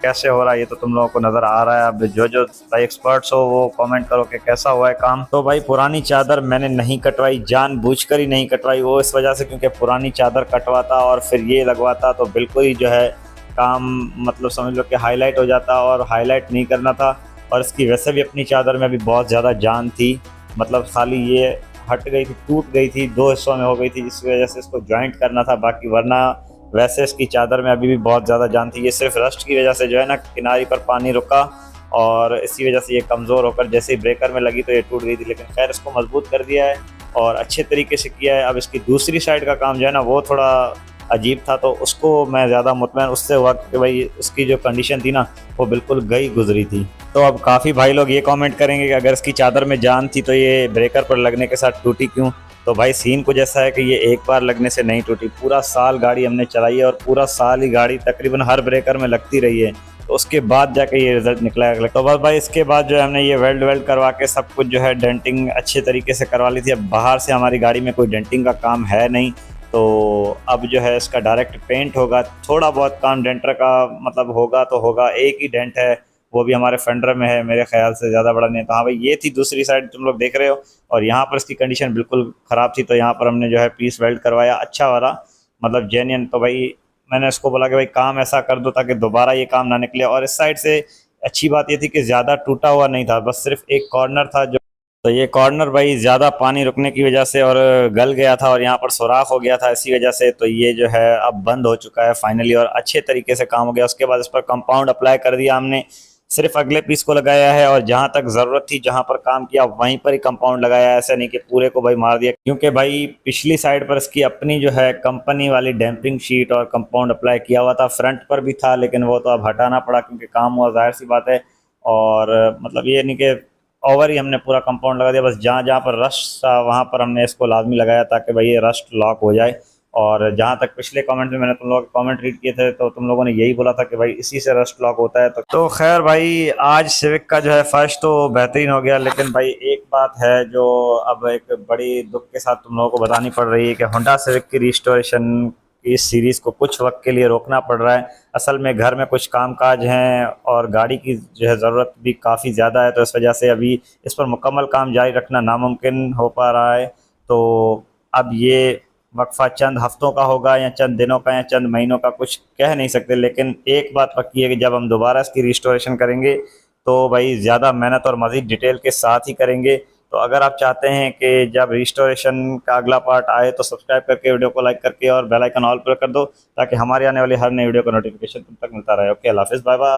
कैसे हो रहा है ये तो तुम लोगों को नजर आ रहा है। अब जो जो भाई एक्सपर्ट्स हो वो कमेंट करो कि कैसा हुआ है काम। तो भाई पुरानी चादर मैंने नहीं कटवाई, जानबूझकर ही नहीं कटवाई, वो इस वजह से क्योंकि पुरानी चादर कटवाता और फिर ये लगवाता तो बिल्कुल ही जो है काम मतलब समझ लो कि हाईलाइट हो जाता, और हाईलाइट नहीं करना था। और इसकी वैसे भी अपनी चादर में अभी बहुत ज़्यादा जान थी, मतलब खाली ये हट गई थी, टूट गई थी, दो हिस्सों में हो गई थी, जिसकी वजह से इसको ज्वाइंट करना था। बाकी वरना वैसे इसकी चादर में अभी भी बहुत ज़्यादा जान थी। ये सिर्फ रस्ट की वजह से जो है ना किनारी पर पानी रुका और इसी वजह से ये कमज़ोर होकर जैसे ही ब्रेकर में लगी तो ये टूट गई थी। लेकिन खैर इसको मजबूत कर दिया है और अच्छे तरीके से किया है। अब इसकी दूसरी साइड का काम जो है ना वो थोड़ा अजीब था, तो उसको मैं ज़्यादा मुतमईन उससे हुआ कि भाई उसकी जो कंडीशन थी ना वो बिल्कुल गई गुजरी थी। तो अब काफ़ी भाई लोग ये कमेंट करेंगे कि अगर इसकी चादर में जान थी तो ये ब्रेकर पर लगने के साथ टूटी क्यों। तो भाई सीन कुछ ऐसा है कि ये एक बार लगने से नहीं टूटी, पूरा साल गाड़ी हमने चलाई है और पूरा साल ही गाड़ी तकरीबन हर ब्रेकर में लगती रही है, तो उसके बाद जाके ये रिजल्ट निकला है। तो बस भाई इसके बाद जो है हमने ये वेल्ड वेल्ड करवा के सब कुछ जो है डेंटिंग अच्छे तरीके से करवा ली थी। अब बाहर से हमारी गाड़ी में कोई डेंटिंग का काम है नहीं, तो अब जो है इसका डायरेक्ट पेंट होगा। थोड़ा बहुत काम डेंटर का मतलब होगा तो होगा, एक ही डेंट है वो भी हमारे फेंडर में है, मेरे ख्याल से ज़्यादा बड़ा नहीं। तो हाँ भाई ये थी दूसरी साइड तुम लोग देख रहे हो, और यहाँ पर इसकी कंडीशन बिल्कुल ख़राब थी, तो यहाँ पर हमने जो है पीस वेल्ड करवाया अच्छा वाला, मतलब जेन्युइन। तो भाई मैंने उसको बोला कि भाई काम ऐसा कर दो ताकि दोबारा ये काम ना निकले। और इस साइड से अच्छी बात ये थी कि ज़्यादा टूटा हुआ नहीं था, बस सिर्फ एक कॉर्नर था जो, तो ये कॉर्नर भाई ज़्यादा पानी रुकने की वजह से और गल गया था और यहाँ पर सुराख हो गया था इसी वजह से, तो ये जो है अब बंद हो चुका है फाइनली और अच्छे तरीके से काम हो गया। उसके बाद इस पर कंपाउंड अप्लाई कर दिया हमने, सिर्फ अगले पीस को लगाया है और जहां तक ज़रूरत थी जहां पर काम किया वहीं पर ही कंपाउंड लगाया है, ऐसा नहीं कि पूरे को भाई मार दिया। क्योंकि भाई पिछली साइड पर इसकी अपनी जो है कंपनी वाली डैम्पिंग शीट और कंपाउंड अप्लाई किया हुआ था, फ्रंट पर भी था, लेकिन वो तो अब हटाना पड़ा क्योंकि काम हुआ, जाहिर सी बात है। और मतलब ये नहीं कि ओवर ही हमने पूरा कंपाउंड लगा दिया, बस जहाँ जहाँ पर रस्ट था वहाँ पर हमने इसको लाजमी लगाया ताकि भाई ये रस्ट लॉक हो जाए। और जहाँ तक पिछले कमेंट में मैंने तुम लोगों के कमेंट रीड किए थे तो तुम लोगों ने यही बोला था कि भाई इसी से रस्ट लॉक होता है। तो खैर भाई आज सिविक का जो है फर्स्ट तो बेहतरीन हो गया, लेकिन भाई एक बात है जो अब एक बड़ी दुख के साथ तुम लोगों को बतानी पड़ रही है कि होंडा सिविक की रिस्टोरेशन इस सीरीज़ को कुछ वक्त के लिए रोकना पड़ रहा है। असल में घर में कुछ कामकाज हैं और गाड़ी की जो है ज़रूरत भी काफ़ी ज़्यादा है, तो इस वजह से अभी इस पर मुकम्मल काम जारी रखना नामुमकिन हो पा रहा है। तो अब ये वक्फा चंद हफ्तों का होगा या चंद दिनों का या चंद महीनों का कुछ कह नहीं सकते, लेकिन एक बात पक्की है कि जब हम दोबारा इसकी रिस्टोरेशन करेंगे तो भाई ज़्यादा मेहनत और मज़ीद डिटेल के साथ ही करेंगे। तो अगर आप चाहते हैं कि जब रिस्टोरेशन का अगला पार्ट आए तो सब्सक्राइब करके वीडियो को लाइक करके और बेल आइकन ऑल पर कर दो ताकि हमारे आने वाली हर नई वीडियो का नोटिफिकेशन तुम तक मिलता रहे। ओके, अल्लाह हाफिज़, बाय बाय।